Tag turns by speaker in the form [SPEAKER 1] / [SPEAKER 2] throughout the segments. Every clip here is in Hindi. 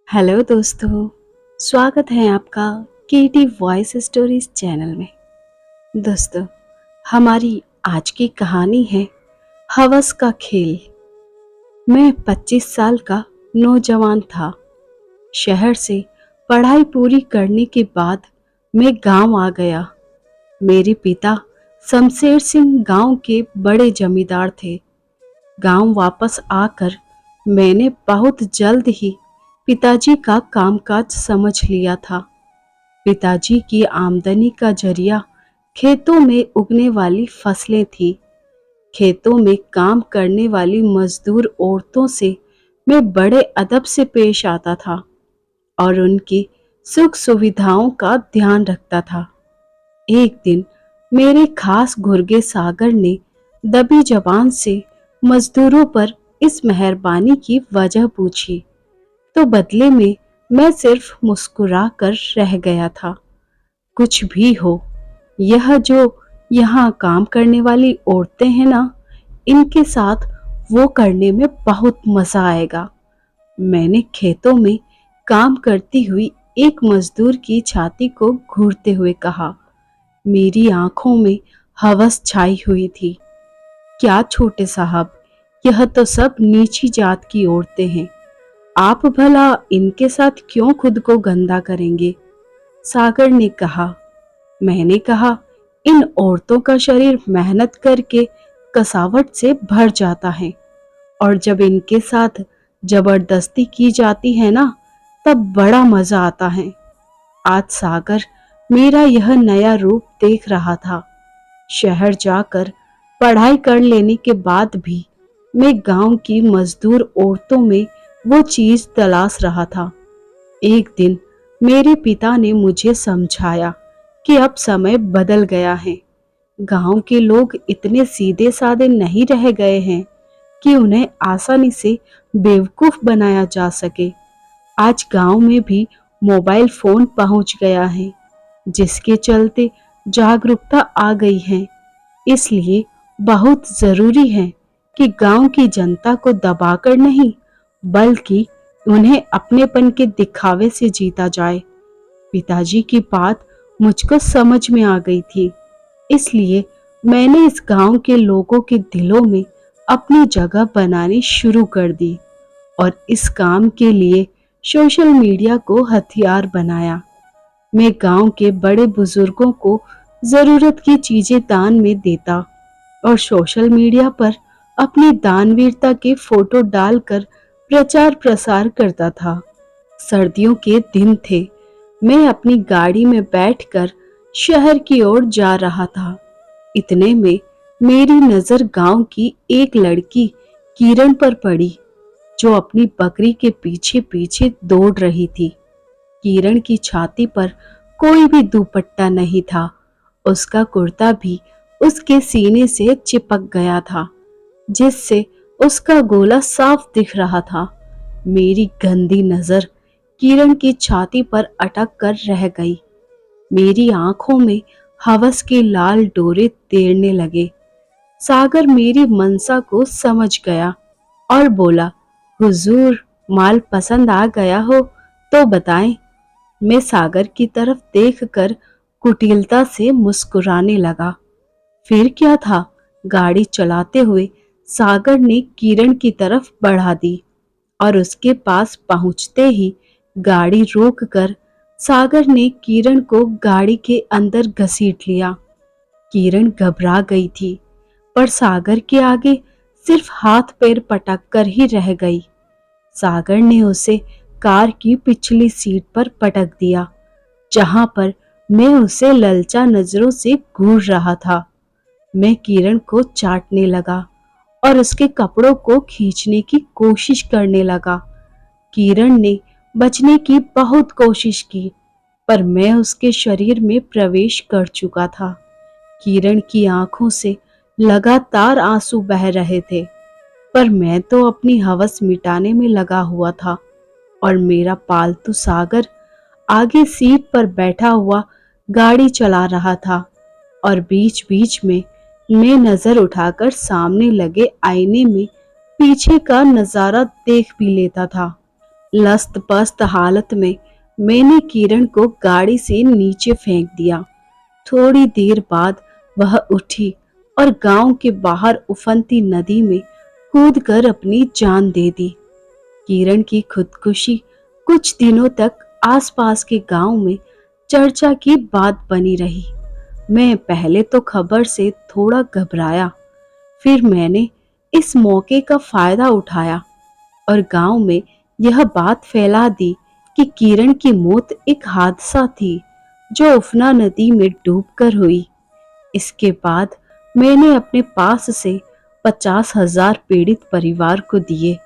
[SPEAKER 1] हेलो दोस्तों, स्वागत है आपका केटी वॉइस स्टोरीज चैनल में। दोस्तों, हमारी आज की कहानी है हवस का खेल। मैं 25 साल का नौजवान था। शहर से पढ़ाई पूरी करने के बाद मैं गांव आ गया। मेरे पिता शमशेर सिंह गांव के बड़े जमींदार थे। गांव वापस आकर मैंने बहुत जल्द ही पिताजी का कामकाज समझ लिया था। पिताजी की आमदनी का जरिया खेतों में उगने वाली फसलें थी। खेतों में काम करने वाली मजदूर औरतों से मैं बड़े अदब से पेश आता था और उनकी सुख सुविधाओं का ध्यान रखता था। एक दिन मेरे खास गुर्गे सागर ने दबी जबान से मजदूरों पर इस मेहरबानी की वजह पूछी, तो बदले में मैं सिर्फ मुस्कुरा कर रह गया था। कुछ भी हो, यह जो यहाँ काम करने वाली औरतें हैं ना, इनके साथ वो करने में बहुत मजा आएगा। मैंने खेतों में काम करती हुई एक मजदूर की छाती को घूरते हुए कहा। मेरी आंखों में हवस छाई हुई थी। क्या छोटे साहब, यह तो सब नीची जात की औरतें हैं। आप भला इनके साथ क्यों खुद को गंदा करेंगे? सागर ने कहा। मैंने कहा, इन औरतों का शरीर मेहनत करके कसावट से भर जाता है और जब इनके साथ जबरदस्ती की जाती है ना, तब बड़ा मजा आता है। आज सागर मेरा यह नया रूप देख रहा था। शहर जाकर पढ़ाई कर लेने के बाद भी मैं गांव की मजदूर औरतों में वो चीज तलाश रहा था। एक दिन मेरे पिता ने मुझे समझाया कि अब समय बदल गया है। गांव के लोग इतने सीधे साधे नहीं रह गए हैं कि उन्हें आसानी से बेवकूफ बनाया जा सके। आज गांव में भी मोबाइल फोन पहुंच गया है, जिसके चलते जागरूकता आ गई है। इसलिए बहुत जरूरी है कि गांव की जनता को दबाकर नहीं, बल्कि उन्हें अपनेपन के दिखावे से जीता जाए। पिताजी की बात मुझको समझ में आ गई थी, इसलिए मैंने इस गांव के लोगों के दिलों में अपनी जगह बनानी शुरू कर दी और इस काम के लिए सोशल मीडिया को हथियार बनाया। मैं गांव के बड़े बुजुर्गों को जरूरत की चीजें दान में देता और सोशल मीडिया पर अपनी दानवीरता के फोटो डालकर प्रचार प्रसार करता था। सर्दियों के दिन थे। मैं अपनी गाड़ी में बैठकर शहर की ओर जा रहा था। इतने में मेरी नजर गांव की एक लड़की किरण पर पड़ी, जो अपनी बकरी के पीछे पीछे दौड़ रही थी। किरण की छाती पर कोई भी दुपट्टा नहीं था। उसका कुर्ता भी उसके सीने से चिपक गया था, जिससे उसका गोला साफ दिख रहा था। मेरी गंदी नजर किरण की छाती पर अटक कर रह गई। मेरी आंखों में हवस के लाल डोरे तैरने लगे। सागर मेरी मनसा को समझ गया और बोला, हुजूर, माल पसंद आ गया हो तो बताएं। मैं सागर की तरफ देखकर कुटिलता से मुस्कुराने लगा। फिर क्या था, गाड़ी चलाते हुए सागर ने किरण की तरफ बढ़ा दी और उसके पास पहुंचते ही गाड़ी रोककर सागर ने किरण को गाड़ी के अंदर घसीट लिया। किरण घबरा गई थी, पर सागर के आगे सिर्फ हाथ पैर पटक कर ही रह गई। सागर ने उसे कार की पिछली सीट पर पटक दिया, जहां पर मैं उसे ललचा नजरों से घूर रहा था। मैं किरण को चाटने लगा और उसके कपड़ों को खींचने की कोशिश करने लगा। किरण ने बचने की बहुत कोशिश की, पर मैं उसके शरीर में प्रवेश कर चुका था। किरण की आंखों से लगातार आंसू बह रहे थे, पर मैं तो अपनी हवस मिटाने में लगा हुआ था और मेरा पालतू सागर आगे सीट पर बैठा हुआ गाड़ी चला रहा था और बीच बीच में मैं नजर उठाकर सामने लगे आईने में पीछे का नजारा देख भी लेता था। लस्त पस्त हालत में मैंने किरण को गाड़ी से नीचे फेंक दिया। थोड़ी देर बाद वह उठी और गांव के बाहर उफनती नदी में कूदकर अपनी जान दे दी। किरण की खुदकुशी कुछ दिनों तक आसपास के गांव में चर्चा की बात बनी रही। मैं पहले तो खबर से थोड़ा घबराया, फिर मैंने इस मौके का फायदा उठाया और गांव में यह बात फैला दी कि किरण की मौत एक हादसा थी जो उफना नदी में डूबकर हुई। इसके बाद मैंने अपने पास से 50,000 पीड़ित परिवार को दिए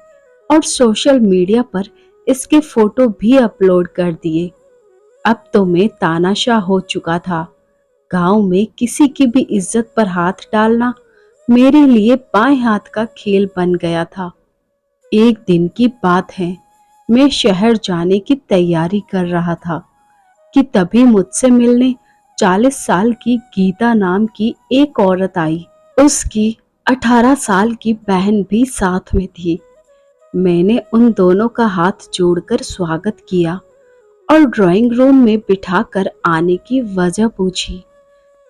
[SPEAKER 1] और सोशल मीडिया पर इसके फोटो भी अपलोड कर दिए। अब तो मैं तानाशाह हो चुका था। गांव में किसी की भी इज्जत पर हाथ डालना मेरे लिए बाएं हाथ का खेल बन गया था। एक दिन की बात है, मैं शहर जाने की तैयारी कर रहा था कि तभी मुझसे मिलने 40 साल की गीता नाम की एक औरत आई। उसकी 18 साल की बहन भी साथ में थी। मैंने उन दोनों का हाथ जोड़कर स्वागत किया और ड्राइंग रूम में बिठाकर आने की वजह पूछी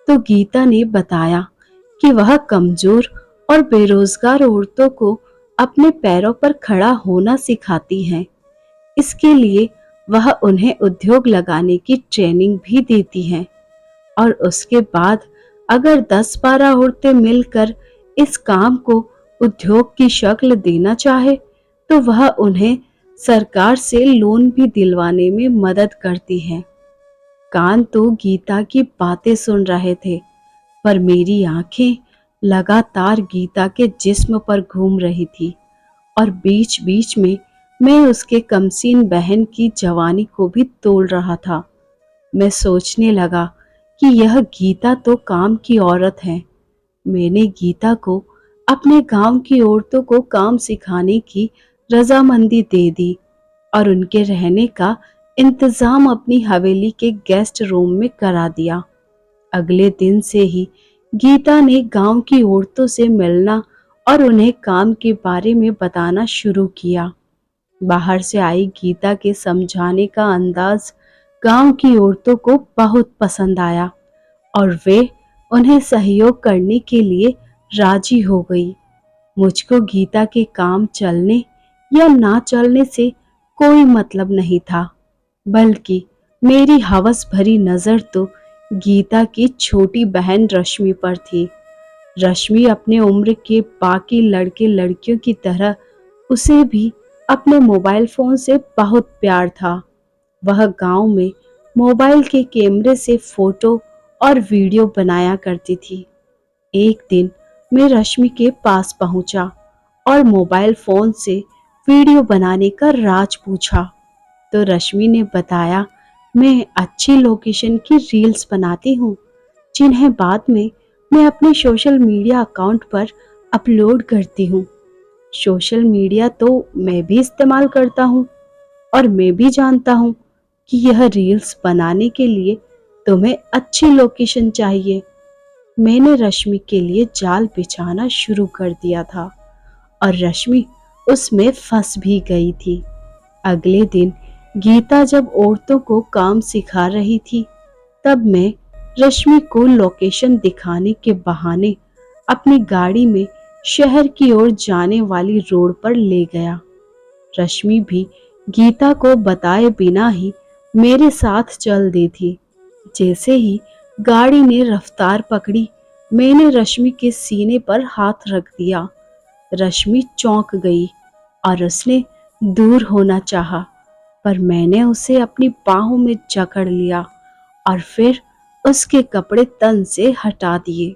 [SPEAKER 1] तो गीता ने बताया कि वह कमजोर और बेरोजगार औरतों को अपने पैरों पर खड़ा होना सिखाती हैं। इसके लिए वह उन्हें उद्योग लगाने की ट्रेनिंग भी देती हैं और उसके बाद अगर 10-12 औरतें मिलकर इस काम को उद्योग की शक्ल देना चाहे तो वह उन्हें सरकार से लोन भी दिलवाने में मदद करती है। कान तो गीता की बातें सुन रहे थे, पर मेरी आंखें लगातार गीता के जिस्म पर घूम रही थी और बीच बीच में मैं उसके कमसीन बहन की जवानी को भी तोल रहा था। मैं सोचने लगा कि यह गीता तो काम की औरत है। मैंने गीता को अपने गांव की औरतों को काम सिखाने की रजामंदी दे दी और उनके रहने का इंतजाम अपनी हवेली के गेस्ट रूम में करा दिया। अगले दिन से ही गीता ने गांव की औरतों से मिलना और उन्हें काम के बारे में बताना शुरू किया। बाहर से आई गीता के समझाने का अंदाज गांव की औरतों को बहुत पसंद आया और वे उन्हें सहयोग करने के लिए राजी हो गई। मुझको गीता के काम चलने या ना चलने से कोई मतलब नहीं था, बल्कि मेरी हवस भरी नजर तो गीता की छोटी बहन रश्मि पर थी। रश्मि अपने उम्र के बाकी लड़के लड़कियों की तरह उसे भी अपने मोबाइल फोन से बहुत प्यार था। वह गांव में मोबाइल के कैमरे से फोटो और वीडियो बनाया करती थी। एक दिन मैं रश्मि के पास पहुंचा और मोबाइल फोन से वीडियो बनाने का राज पूछा तो रश्मि ने बताया, मैं अच्छी लोकेशन की रील्स बनाती हूँ जिन्हें बाद में मैं अपने सोशल मीडिया अकाउंट पर अपलोड करती हूँ। सोशल मीडिया तो मैं भी इस्तेमाल करता हूँ और मैं भी जानता हूँ कि यह रील्स बनाने के लिए तुम्हें अच्छी लोकेशन चाहिए। मैंने रश्मि के लिए जाल बिछाना शुरू कर दिया था और रश्मि उसमें फंस भी गई थी। अगले दिन गीता जब औरतों को काम सिखा रही थी तब मैं रश्मि को लोकेशन दिखाने के बहाने अपनी गाड़ी में शहर की ओर जाने वाली रोड पर ले गया। रश्मि भी गीता को बताए बिना ही मेरे साथ चल दी थी। जैसे ही गाड़ी ने रफ्तार पकड़ी, मैंने रश्मि के सीने पर हाथ रख दिया। रश्मि चौंक गई और उसने दूर होना चाहा, पर मैंने उसे अपनी बाहों में जकड़ लिया और फिर उसके कपड़े तन से हटा दिए।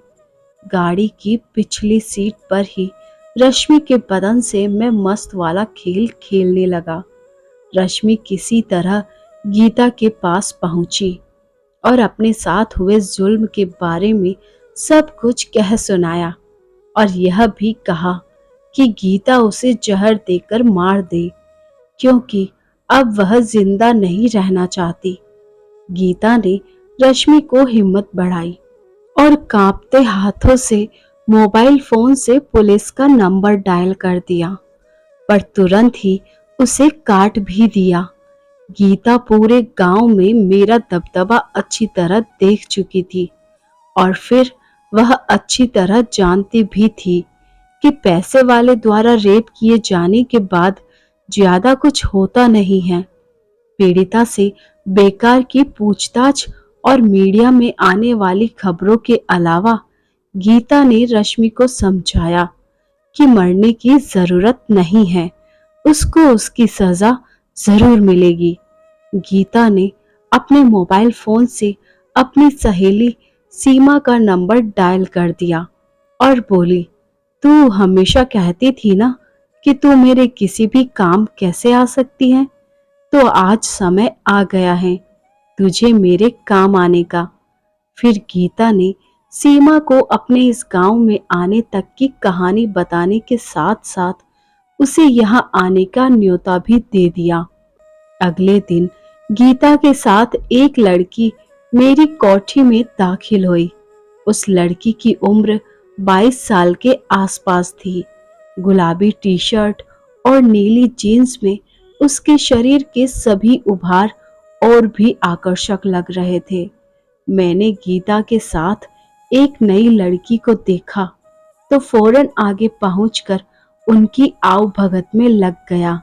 [SPEAKER 1] गाड़ी की पिछली सीट पर ही रश्मि के बदन से मैं मस्त वाला खेल खेलने लगा। रश्मि किसी तरह गीता के पास पहुंची और अपने साथ हुए जुल्म के बारे में सब कुछ कह सुनाया और यह भी कहा कि गीता उसे जहर देकर मार दे, क्योंकि अब वह जिंदा नहीं रहना चाहती। गीता ने रश्मि को हिम्मत बढ़ाई और कांपते हाथों से मोबाइल फोन से पुलिस का नंबर डायल कर दिया, पर तुरंत ही उसे काट भी दिया। गीता पूरे गांव में मेरा दबदबा अच्छी तरह देख चुकी थी और फिर वह अच्छी तरह जानती भी थी कि पैसे वाले द्वारा रेप किए जाने के बाद ज्यादा कुछ होता नहीं है। पीड़िता से बेकार की पूछताछ और मीडिया में आने वाली खबरों के अलावा गीता ने रश्मि को समझाया कि मरने की जरूरत नहीं है, उसको उसकी सजा जरूर मिलेगी। गीता ने अपने मोबाइल फोन से अपनी सहेली सीमा का नंबर डायल कर दिया और बोली, तू हमेशा कहती थी ना कि तू मेरे किसी भी काम कैसे आ सकती है, तो आज समय आ गया है तुझे मेरे काम आने का। फिर गीता ने सीमा को अपने इस गांव में आने तक की कहानी बताने के साथ साथ उसे यहां आने का न्योता भी दे दिया। अगले दिन गीता के साथ एक लड़की मेरी कोठी में दाखिल हुई। उस लड़की की उम्र 22 साल के आसपास थी। गुलाबी टी शर्ट और नीली जीन्स में उसके शरीर के सभी उभार और भी आकर्षक लग रहे थे। मैंने गीता के साथ एक नई लड़की को देखा तो फौरन आगे पहुंचकर उनकी आव भगत में लग गया।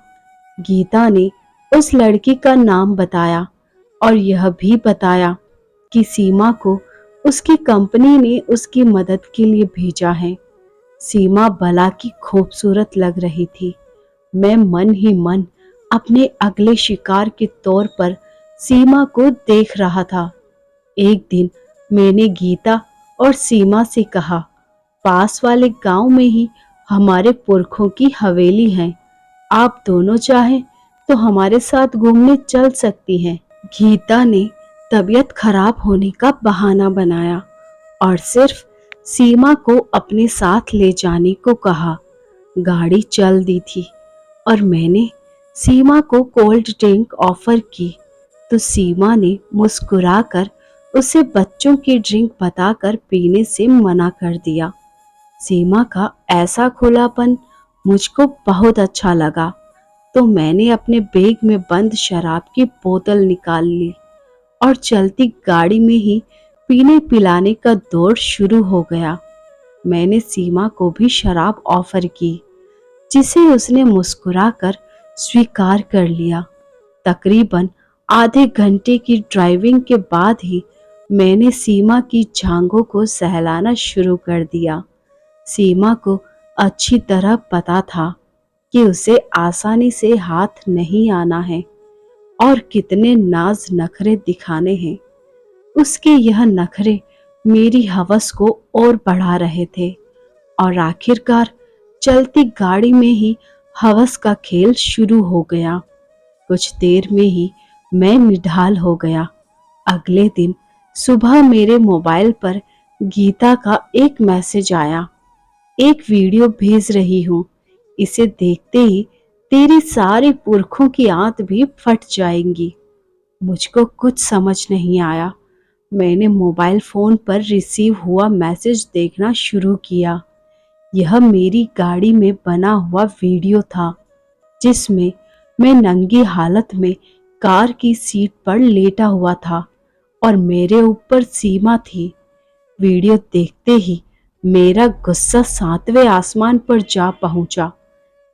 [SPEAKER 1] गीता ने उस लड़की का नाम बताया और यह भी बताया कि सीमा को उसकी कंपनी ने उसकी मदद के लिए भेजा है। सीमा भला की खूबसूरत लग रही थी। मैं मन ही मन अपने अगले शिकार के तौर पर सीमा को देख रहा था। एक दिन मैंने गीता और सीमा से कहा, पास वाले गांव में ही हमारे पुरखों की हवेली है, आप दोनों चाहें तो हमारे साथ घूमने चल सकती हैं। गीता ने तबीयत खराब होने का बहाना बनाया और सिर्फ सीमा को अपने साथ ले जाने को कहा। गाड़ी चल दी थी और मैंने सीमा को कोल्ड ड्रिंक ऑफर की तो सीमा ने मुस्कुराकर उसे बच्चों की ड्रिंक बताकर पीने से मना कर दिया। सीमा का ऐसा खुलापन मुझको बहुत अच्छा लगा तो मैंने अपने बैग में बंद शराब की बोतल निकाल ली और चलती गाड़ी में ही पीने पिलाने का दौर शुरू हो गया। मैंने सीमा को भी शराब ऑफर की जिसे उसने मुस्कुराकर स्वीकार कर लिया। तकरीबन आधे घंटे की ड्राइविंग के बाद ही मैंने सीमा की जांघों को सहलाना शुरू कर दिया। सीमा को अच्छी तरह पता था कि उसे आसानी से हाथ नहीं आना है और कितने नाज नखरे दिखाने हैं। उसके यह नखरे मेरी हवस को और बढ़ा रहे थे और आखिरकार चलती गाड़ी में ही हवस का खेल शुरू हो गया। कुछ देर में ही मैं निढाल हो गया। अगले दिन सुबह मेरे मोबाइल पर गीता का एक मैसेज आया, एक वीडियो भेज रही हूँ, इसे देखते ही तेरी सारी पुरखों की आंत भी फट जाएंगी। मुझको कुछ समझ नहीं आया। मैंने मोबाइल फोन पर रिसीव हुआ मैसेज देखना शुरू किया। यह मेरी गाड़ी में बना हुआ वीडियो था जिसमें मैं नंगी हालत में कार की सीट पर लेटा हुआ था और मेरे ऊपर सीमा थी। वीडियो देखते ही मेरा गुस्सा 7वें आसमान पर जा पहुंचा।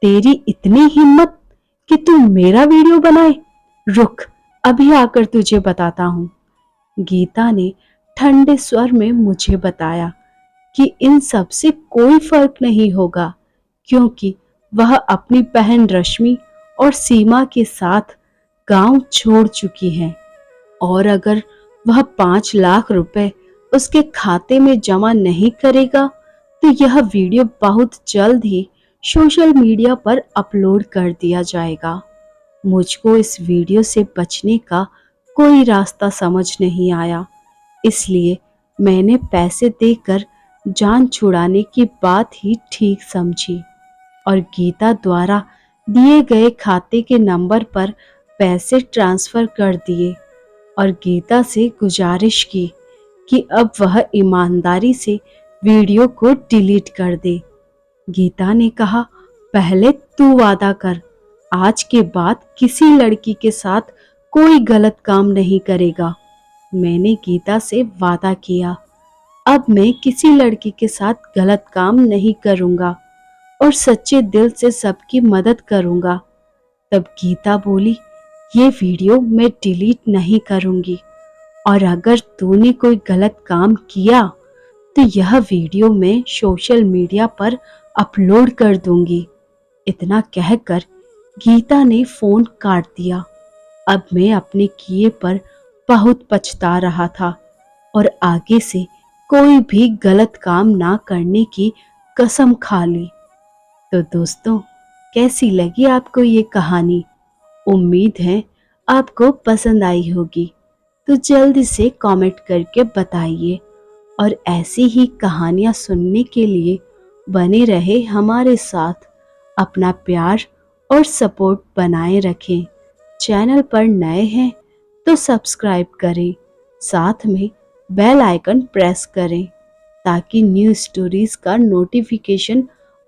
[SPEAKER 1] तेरी इतनी हिम्मत कि तू मेरा वीडियो बनाए? रुक, अभी आकर तुझे बताता हूँ। गीता ने ठंडे स्वर में मुझे बताया कि इन सब से कोई फर्क नहीं होगा क्योंकि वह अपनी बहन रश्मि और सीमा के साथ गांव छोड़ चुकी है और अगर वह 5 लाख रुपए उसके खाते में जमा नहीं करेगा तो यह वीडियो बहुत जल्द ही सोशल मीडिया पर अपलोड कर दिया जाएगा। मुझको इस वीडियो से बचने का कोई रास्ता समझ नहीं आया, इसलिए मैंने पैसे देकर जान छुड़ाने की बात ही ठीक समझी और गीता द्वारा दिए गए खाते के नंबर पर पैसे ट्रांसफर कर दिए और गीता से गुजारिश की कि अब वह ईमानदारी से वीडियो को डिलीट कर दे। गीता ने कहा, पहले तू वादा कर, आज के बाद किसी लड़की के साथ कोई गलत काम नहीं करेगा। मैंने गीता से वादा किया, अब मैं किसी लड़की के साथ गलत काम नहीं करूंगा और सच्चे दिल से सबकी मदद करूंगा। तब गीता बोली, ये वीडियो मैं डिलीट नहीं करूंगी और अगर तूने कोई गलत काम किया तो यह वीडियो मैं सोशल मीडिया पर अपलोड कर दूंगी। इतना कहकर गीता ने फोन काट दिया। अब मैं अपने किए पर बहुत पछता रहा था और आगे से कोई भी गलत काम ना करने की कसम खा ली। तो दोस्तों, कैसी लगी आपको ये कहानी? उम्मीद है आपको पसंद आई होगी। तो जल्दी से कमेंट करके बताइए और ऐसी ही कहानियाँ सुनने के लिए बने रहे हमारे साथ। अपना प्यार और सपोर्ट बनाए रखें। चैनल पर नए हैं तो सब्सक्राइब करें, साथ में बेल आइकन प्रेस करें ताकि न्यू स्टोरीज का नोटिफिकेशन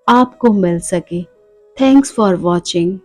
[SPEAKER 1] आपको मिल सके। Thanks for watching.